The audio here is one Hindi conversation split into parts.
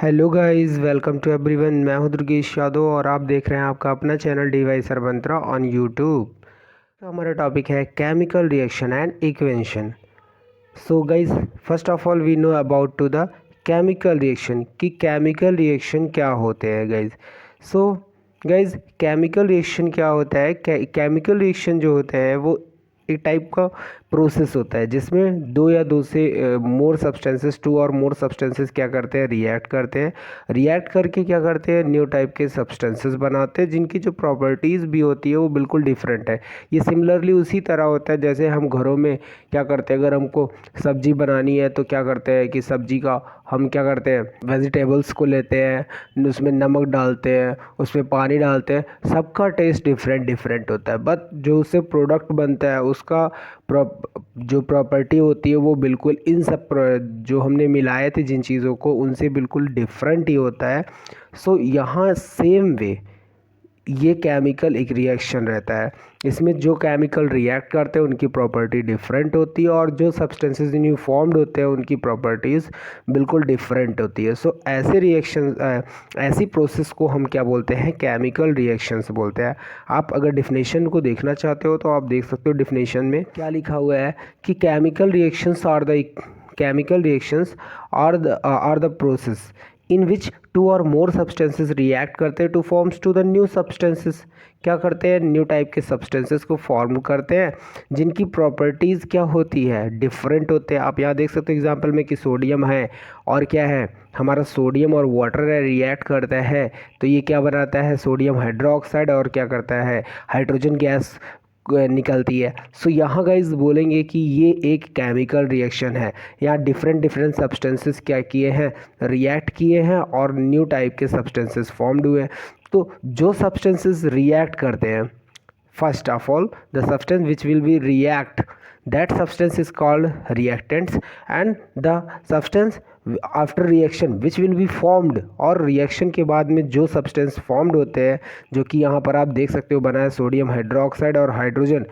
Hello guys, welcome to everyone. मैं हूं दुर्गेश यादव और आप देख रहे हैं आपका अपना channel DY Sarbantra on YouTube. तो हमारा टॉपिक है chemical reaction and equation. So guys, first of all we know about to the chemical reaction कि केमिकल रिएक्शन क्या होते हैं guys. So guys, chemical reaction क्या होता है? केमिकल रिएक्शन जो होता है वो एक टाइप का प्रोसेस होता है जिसमें दो या दो से मोर substances, to or more substances क्या करते हैं, रिएक्ट करते हैं। रिएक्ट करके क्या करते हैं, न्यू टाइप के सब्सटेंसेस बनाते हैं जिनकी जो प्रॉपर्टीज़ भी होती है वो बिल्कुल डिफरेंट है। ये सिमिलरली उसी तरह होता है जैसे हम घरों में क्या करते हैं, अगर हमको सब्जी बनानी है तो क्या करते हैं कि सब्जी का हम क्या करते हैं, वेजिटेबल्स को लेते हैं, उसमें नमक डालते हैं, उसमें पानी डालते हैं। सबका टेस्ट डिफरेंट डिफरेंट होता है, बट जो उससे प्रोडक्ट बनता है उसका जो प्रॉपर्टी होती है वो बिल्कुल इन सब जो हमने मिलाए थे जिन चीज़ों को, उनसे बिल्कुल डिफरेंट ही होता है। सो यहाँ सेम वे ये केमिकल एक रिएक्शन रहता है। इसमें जो केमिकल रिएक्ट करते हैं उनकी प्रॉपर्टी डिफरेंट होती है और जो सब्सटेंसेस न्यू फॉर्म्ड होते हैं उनकी प्रॉपर्टीज़ बिल्कुल डिफरेंट होती है। सो ऐसे रिएक्शन, ऐसी प्रोसेस को हम क्या बोलते हैं, केमिकल रिएक्शंस बोलते हैं। आप अगर डिफिनेशन को देखना चाहते हो तो आप देख सकते हो डिफिनेशन में क्या लिखा हुआ है कि chemical reactions are the process in which two or more substances react करते हैं to forms to the new substances. क्या करते हैं, न्यू टाइप के सब्सटेंसेस को फॉर्म करते हैं जिनकी प्रॉपर्टीज़ क्या होती है, डिफरेंट होते हैं। आप यहाँ देख सकते हो एग्जांपल में कि सोडियम है और क्या है, हमारा सोडियम और वाटर है, रिएक्ट करता है तो ये क्या बनाता है, सोडियम हाइड्रोक्साइड, और क्या करता है, हाइड्रोजन गैस निकलती है। सो यहाँ गाइस बोलेंगे कि ये एक केमिकल रिएक्शन है। यहाँ डिफरेंट डिफरेंट सब्सटेंसेस क्या किए हैं, रिएक्ट किए हैं और न्यू टाइप के सब्सटेंसेस फॉर्म्ड हुए हैं। तो जो सब्सटेंसेस रिएक्ट करते हैं, first of all the substance which will be react, that substance is called reactants, and the substance after reaction which will be formed, और रिएक्शन के बाद में जो सब्सटेंस फॉर्म्ड होते हैं, जो कि यहाँ पर आप देख सकते हो बना है सोडियम हाइड्रोक्साइड और हाइड्रोजन।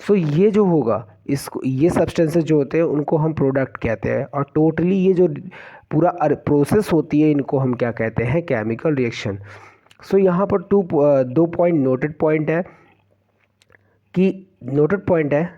सो ये जो होगा, इसको ये सब्सटेंसेस जो होते हैं उनको हम प्रोडक्ट कहते हैं, और टोटली ये जो पूरा प्रोसेस होती है इनको हम क्या कहते हैं, केमिकल रिएक्शन। सो यहाँ पर दो पॉइंट नोटेड पॉइंट है कि नोटेड पॉइंट है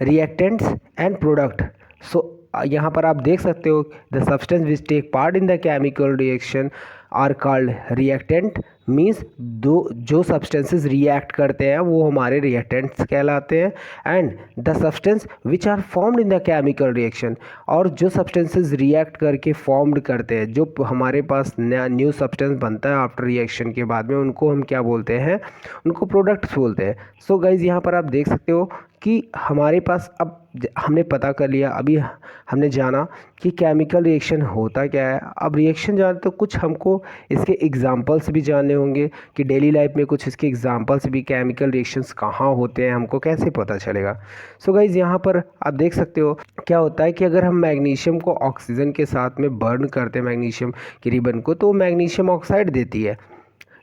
रिएक्टेंट्स एंड प्रोडक्ट। सो यहाँ पर आप देख सकते हो the substance which take part in the chemical reaction are called reactant, means जो सब्सटेंसेस रिएक्ट करते हैं वो हमारे रिएक्टेंट्स कहलाते हैं। And the substance which are formed in the chemical reaction, और जो सब्सटेंसेस रिएक्ट करके फॉर्म्ड करते हैं, जो हमारे पास नया न्यू सब्सटेंस बनता है आफ्टर रिएक्शन के बाद में, उनको हम क्या बोलते हैं, उनको प्रोडक्ट्स बोलते हैं। सो गाइज यहाँ पर आप देख सकते हो कि हमारे पास अब हमने पता कर लिया, अभी हमने जाना कि केमिकल रिएक्शन होता क्या है। अब रिएक्शन जाने तो कुछ हमको इसके एग्जांपल्स भी जानने होंगे कि डेली लाइफ में कुछ इसके एग्जांपल्स भी, केमिकल रिएक्शंस कहाँ होते हैं, हमको कैसे पता चलेगा। सो गाइज यहाँ पर आप देख सकते हो क्या होता है कि अगर हम मैग्नीशियम को ऑक्सीजन के साथ में बर्न करते हैं, मैग्नीशियम की रिबन को, तो मैग्नीशियम ऑक्साइड देती है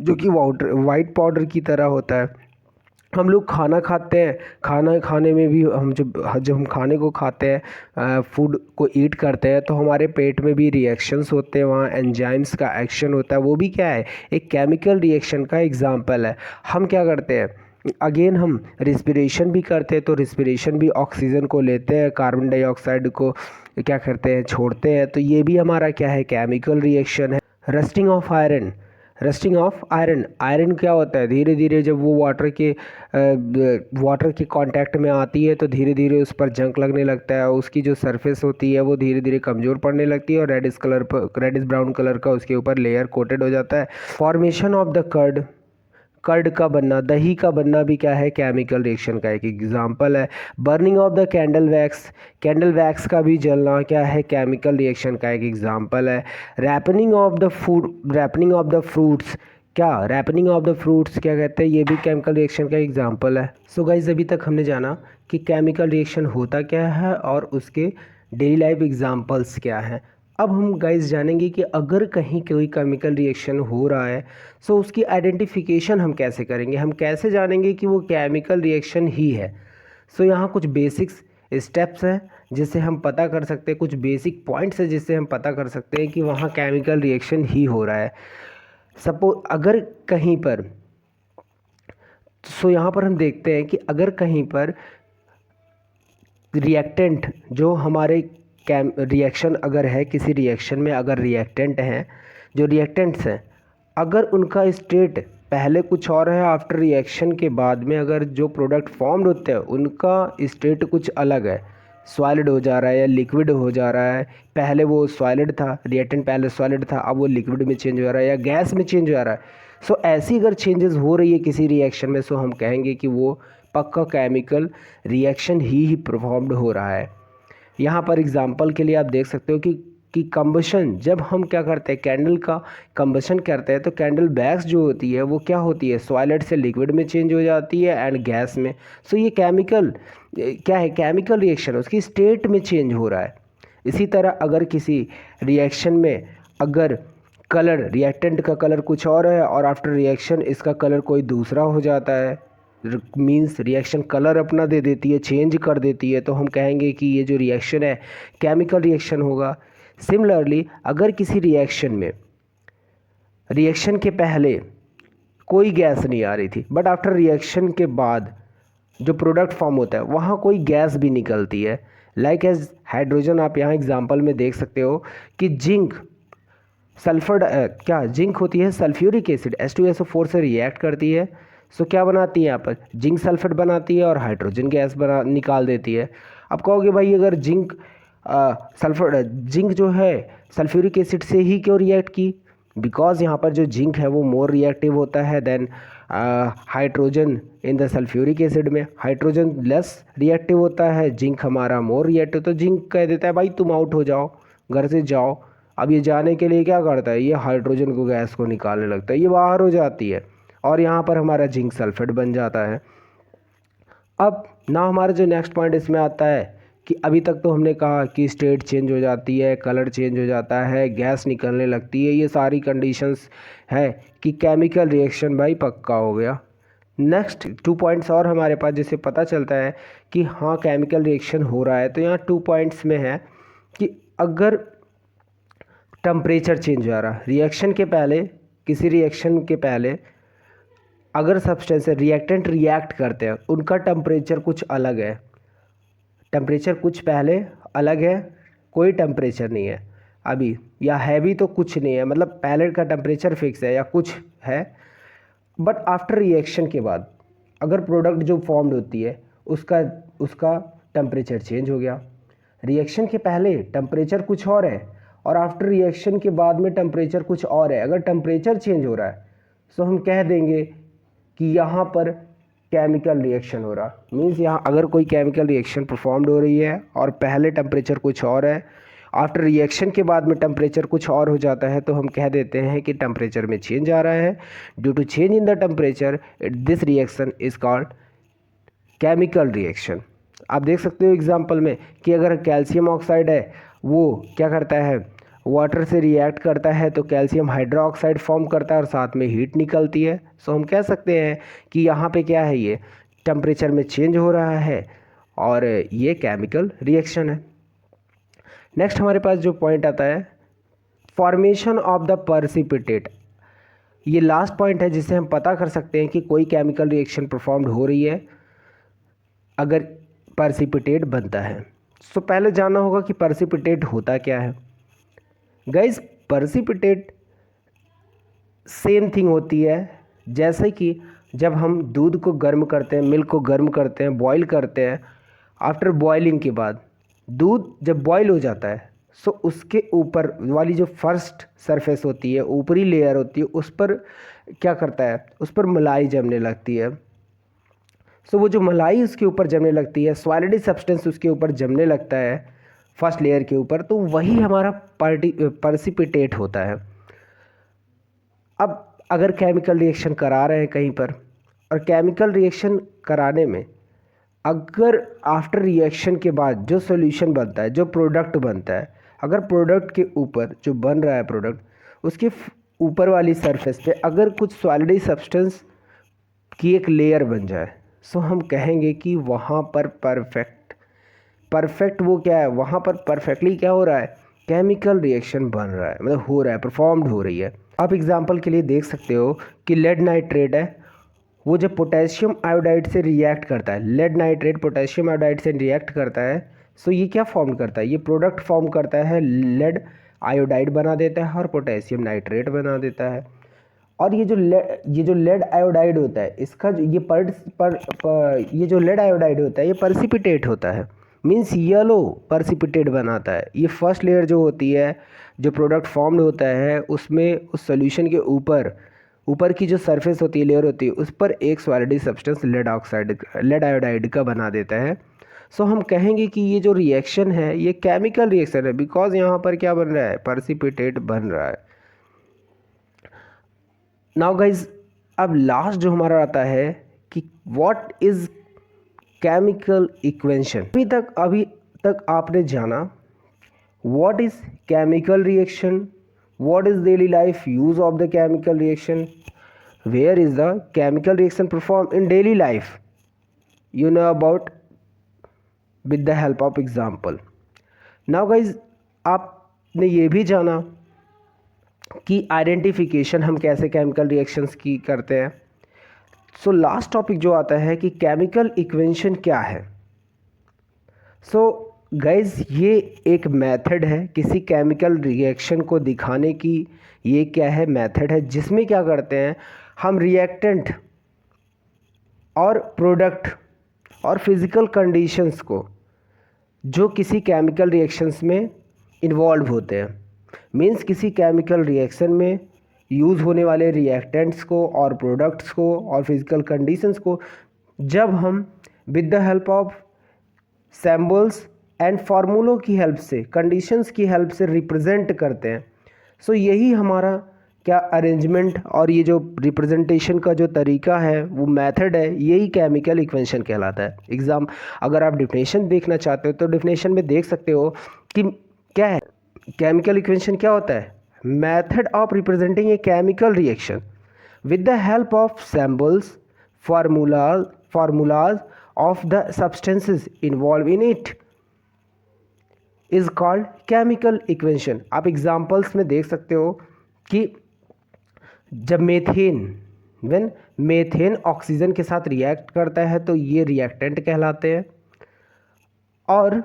जो कि वाइट पाउडर की तरह होता है। हम लोग खाना खाते हैं, खाना खाने में भी हम जब हम खाने को खाते हैं, फूड को ईट करते हैं, तो हमारे पेट में भी रिएक्शंस होते हैं, वहाँ एंजाइम्स का एक्शन होता है, वो भी क्या है, एक केमिकल रिएक्शन का एग्जांपल है। हम क्या करते हैं, अगेन हम रिस्पिरेशन भी करते हैं, तो रिस्पिरेशन भी ऑक्सीजन को लेते हैं, कार्बन डाइऑक्साइड को क्या करते हैं, छोड़ते हैं, तो ये भी हमारा क्या है, केमिकल रिएक्शन है। Rusting of iron, rusting of iron, iron क्या होता है, धीरे धीरे जब वो वाटर के कांटेक्ट में आती है तो धीरे धीरे उस पर जंग लगने लगता है, उसकी जो सरफेस होती है वो धीरे धीरे कमज़ोर पड़ने लगती है और रेडिश ब्राउन कलर का उसके ऊपर लेयर कोटेड हो जाता है। Formation of the curd, curd का बनना, दही का बनना भी क्या है, केमिकल रिएक्शन का एक एग्जांपल है। Burning of the candle wax, candle wax का भी जलना क्या है, केमिकल रिएक्शन का एक एग्जांपल है। Ripening of the food, ripening of the fruits, क्या रैपनिंग ऑफ द फ्रूट्स क्या कहते हैं, ये भी केमिकल रिएक्शन का एग्जांपल है। सो गाइज अभी तक हमने जाना कि केमिकल रिएक्शन होता क्या है और उसके डेली लाइफ एग्जांपल्स क्या हैं। अब हम गाइस जानेंगे कि अगर कहीं कोई केमिकल रिएक्शन हो रहा है सो उसकी आइडेंटिफिकेशन हम कैसे करेंगे, हम कैसे जानेंगे कि वो केमिकल रिएक्शन ही है। सो यहाँ कुछ बेसिक्स स्टेप्स हैं जिससे हम पता कर सकते हैं, कुछ बेसिक पॉइंट्स है जिससे हम पता कर सकते हैं कि वहाँ केमिकल रिएक्शन ही हो रहा है। सपोज अगर कहीं पर, सो यहाँ पर हम देखते हैं कि अगर कहीं पर रिएक्टेंट जो हमारे रिएक्शन अगर है, किसी रिएक्शन में अगर रिएक्टेंट हैं, जो रिएक्टेंट्स हैं, अगर उनका स्टेट पहले कुछ और है, आफ्टर रिएक्शन के बाद में अगर जो प्रोडक्ट फॉर्म्ड होते हैं उनका स्टेट कुछ अलग है, सॉलिड हो जा रहा है या लिक्विड हो जा रहा है, पहले वो सॉलिड था, रिएक्टेंट पहले सॉलिड था, अब वो लिक्विड में चेंज हो रहा है या गैस में चेंज हो रहा है। सो ऐसी अगर चेंजेस हो रही है किसी रिएक्शन में, सो हम कहेंगे कि वो पक्का केमिकल रिएक्शन ही परफॉर्म्ड हो रहा है। यहाँ पर एग्जांपल के लिए आप देख सकते हो कि कंबशन, जब हम क्या करते हैं, कैंडल का कंबशन करते हैं, तो कैंडल वैक्स जो होती है वो क्या होती है, सॉलिड से लिक्विड में चेंज हो जाती है एंड गैस में। सो ये केमिकल क्या है, केमिकल रिएक्शन, उसकी स्टेट में चेंज हो रहा है। इसी तरह अगर किसी रिएक्शन में अगर कलर, रिएक्टेंट का कलर कुछ और है और आफ्टर रिएक्शन इसका कलर कोई दूसरा हो जाता है, मीन्स रिएक्शन कलर अपना दे देती है, चेंज कर देती है, तो हम कहेंगे कि ये जो रिएक्शन है केमिकल रिएक्शन होगा। सिमिलरली अगर किसी रिएक्शन में रिएक्शन के पहले कोई गैस नहीं आ रही थी, बट आफ्टर रिएक्शन के बाद जो प्रोडक्ट फॉर्म होता है वहाँ कोई गैस भी निकलती है, लाइक एज हाइड्रोजन। आप यहाँ एग्जांपल में देख सकते हो कि जिंक सल्फर क्या जिंक होती है, सल्फ्यूरिक एसिड H2SO4 से रिएक्ट करती है, सो क्या बनाती है, यहाँ पर जिंक सल्फेट बनाती है और हाइड्रोजन गैस बना निकाल देती है। अब कहोगे भाई अगर जिंक जिंक जो है सल्फ्यूरिक एसिड से ही क्यों रिएक्ट की, बिकॉज यहाँ पर जो जिंक है वो मोर रिएक्टिव होता है then hydrogen in the sulphuric acid में। हाइड्रोजन लेस रिएक्टिव होता है, जिंक हमारा मोर रिएक्टिव, तो जिंक कह देता है भाई तुम आउट हो जाओ, घर से जाओ। अब ये जाने के लिए क्या करता है, ये हाइड्रोजन को गैस को निकालने लगता है, ये बाहर हो जाती है और यहाँ पर हमारा जिंक सल्फेट बन जाता है। अब ना हमारा जो नेक्स्ट पॉइंट इसमें आता है कि अभी तक तो हमने कहा कि स्टेट चेंज हो जाती है, कलर चेंज हो जाता है, गैस निकलने लगती है, ये सारी कंडीशंस है कि केमिकल रिएक्शन भाई पक्का हो गया। नेक्स्ट 2 पॉइंट्स और हमारे पास जिससे पता चलता है कि हाँ केमिकल रिएक्शन हो रहा है, तो यहाँ 2 पॉइंट्स में है कि अगर टेम्परेचर चेंज हो रहा है रिएक्शन के पहले, किसी रिएक्शन के पहले अगर सब्सटेंस रिएक्टेंट रिएक्ट करते हैं उनका टेम्परेचर कुछ अलग है, टेम्परेचर कुछ पहले अलग है, कोई टेम्परेचर नहीं है अभी, या है भी तो कुछ नहीं है, मतलब पहले का टेम्परेचर फिक्स है या कुछ है, बट आफ्टर रिएक्शन के बाद अगर प्रोडक्ट जो फॉर्म्ड होती है उसका टेम्परेचर चेंज हो गया। रिएक्शन के पहले टेम्परेचर कुछ और है और आफ्टर रिएक्शन के बाद में टेम्परेचर कुछ और है। अगर टेम्परेचर चेंज हो रहा है तो हम कह देंगे कि यहाँ पर केमिकल रिएक्शन हो रहा, मीन्स यहाँ अगर कोई केमिकल रिएक्शन परफॉर्म्ड हो रही है और पहले टेम्परेचर कुछ और है, आफ्टर रिएक्शन के बाद में टेम्परेचर कुछ और हो जाता है, तो हम कह देते हैं कि टेम्परेचर में चेंज आ रहा है। Due to change in the temperature this reaction is called chemical reaction. आप देख सकते हो एग्जांपल में कि अगर कैल्शियम ऑक्साइड है वो क्या करता है, वाटर से रिएक्ट करता है तो कैल्शियम हाइड्रोक्साइड फॉर्म करता है और साथ में हीट निकलती है। सो हम कह सकते हैं कि यहाँ पे क्या है, ये टेम्परेचर में चेंज हो रहा है और ये केमिकल रिएक्शन है। नेक्स्ट हमारे पास जो पॉइंट आता है फॉर्मेशन ऑफ द प्रेसिपिटेट, ये लास्ट पॉइंट है जिससे हम पता कर सकते हैं कि कोई केमिकल रिएक्शन परफॉर्म्ड हो रही है अगर प्रेसिपिटेट बनता है। सो पहले जानना होगा कि प्रेसिपिटेट होता क्या है। गाइस प्रेसिपिटेट सेम थिंग होती है जैसे कि जब हम दूध को गर्म करते हैं, मिल्क को गर्म करते हैं, बॉईल करते हैं, आफ्टर बॉइलिंग के बाद दूध जब बॉईल हो जाता है सो उसके ऊपर वाली जो फर्स्ट सरफेस होती है, ऊपरी लेयर होती है, उस पर क्या करता है, उस पर मलाई जमने लगती है। सो वो जो मलाई उसके ऊपर जमने लगती है, सॉलिड सब्सटेंस उसके ऊपर जमने लगता है फर्स्ट लेयर के ऊपर, तो वही हमारा प्रेसिपिटेट होता है। अब अगर केमिकल रिएक्शन करा रहे हैं कहीं पर और केमिकल रिएक्शन कराने में अगर आफ्टर रिएक्शन के बाद जो सॉल्यूशन बनता है, जो प्रोडक्ट बनता है, अगर प्रोडक्ट के ऊपर जो बन रहा है प्रोडक्ट उसके ऊपर वाली सरफेस पे अगर कुछ सॉलिड सब्सटेंस की एक लेयर बन जाए, सो हम कहेंगे कि वहाँ पर परफेक्ट परफेक्ट वो क्या है, वहाँ पर परफेक्टली क्या हो रहा है, केमिकल रिएक्शन बन रहा है, मतलब हो रहा है, परफॉर्म्ड हो रही है। आप एग्जांपल के लिए देख सकते हो कि लेड नाइट्रेट है, वो जब पोटेशियम आयोडाइड से रिएक्ट करता है, लेड नाइट्रेट पोटेशियम आयोडाइड से रिएक्ट करता है, सो ये क्या फॉर्म करता है, ये प्रोडक्ट फॉर्म करता है, लेड आयोडाइड बना देता है और पोटेशियम नाइट्रेट बना देता है। और ये जो लेड आयोडाइड होता है, इसका जो ये जो लेड आयोडाइड होता है ये पर्सिपिटेट होता है, मीन्स येलो पर्सिपिटेट बनाता है। ये फर्स्ट लेयर जो होती है, जो प्रोडक्ट फॉर्म्ड होता है, उसमें उस सोल्यूशन के ऊपर की जो सरफेस होती है, लेयर होती है, उस पर एक सॉलिड सब्सटेंस लेड आयोडाइड का बना देता है। सो हम कहेंगे कि ये जो रिएक्शन है ये केमिकल रिएक्शन है, बिकॉज यहाँ पर क्या बन रहा है, पर्सिपिटेट बन रहा है। नाउ गाइज, अब लास्ट जो हमारा आता है कि व्हाट इज केमिकल इक्वेशन। अभी तक आपने जाना what is chemical reaction, what is daily life use of the chemical reaction, where is the chemical reaction perform in daily life, you know about with the help of example. Now guys, आपने ये भी जाना कि आइडेंटिफिकेशन हम कैसे केमिकल रिएक्शंस की करते हैं। सो लास्ट टॉपिक जो आता है कि केमिकल इक्वेशन क्या है। सो गाइज, ये एक मेथड है किसी केमिकल रिएक्शन को दिखाने की। ये क्या है, मेथड है जिसमें क्या करते हैं हम रिएक्टेंट और प्रोडक्ट और फिज़िकल कंडीशंस को जो किसी केमिकल रिएक्शंस में इन्वॉल्व होते हैं, मीन्स किसी केमिकल रिएक्शन में यूज़ होने वाले रिएक्टेंट्स को और प्रोडक्ट्स को और फिज़िकल कंडीशंस को जब हम with the help of symbols and फार्मूलों की हेल्प से, कंडीशंस की हेल्प से रिप्रेजेंट करते हैं। सो यही हमारा क्या अरेंजमेंट और ये जो रिप्रेजेंटेशन का जो तरीका है, वो मेथड है, यही केमिकल इक्वेशन कहलाता है। अगर आप डिफिनेशन देखना चाहते हो तो डिफिनेशन में देख सकते हो कि क्या है, केमिकल इक्वेशन क्या होता है, method of representing a chemical reaction with the help of symbols, formulas of the substances involve in it is called chemical equation. आप एग्जांपल्स में देख सकते हो कि जब मेथेन ऑक्सीजन के साथ रिएक्ट करता है तो ये रिएक्टेंट कहलाते हैं, और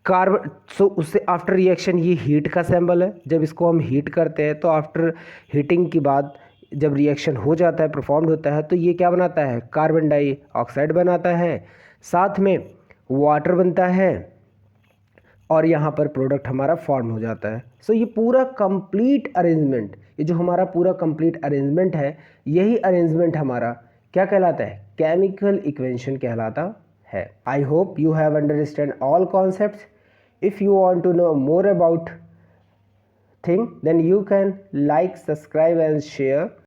कार्बन, सो उससे आफ्टर रिएक्शन ये हीट का सिंबल है। जब इसको हम हीट करते हैं तो आफ्टर हीटिंग के बाद जब रिएक्शन हो जाता है, परफॉर्म होता है, तो ये क्या बनाता है, कार्बन डाइऑक्साइड बनाता है, साथ में वाटर बनता है, और यहाँ पर प्रोडक्ट हमारा फॉर्म हो जाता है। सो ये पूरा कंप्लीट अरेंजमेंट, ये जो हमारा पूरा कंप्लीट अरेंजमेंट है, यही अरेंजमेंट हमारा क्या कहलाता है, केमिकल इक्वेशन कहलाता है। I hope you have understand all concepts. If you want to know more about thing, then you can like, subscribe and share.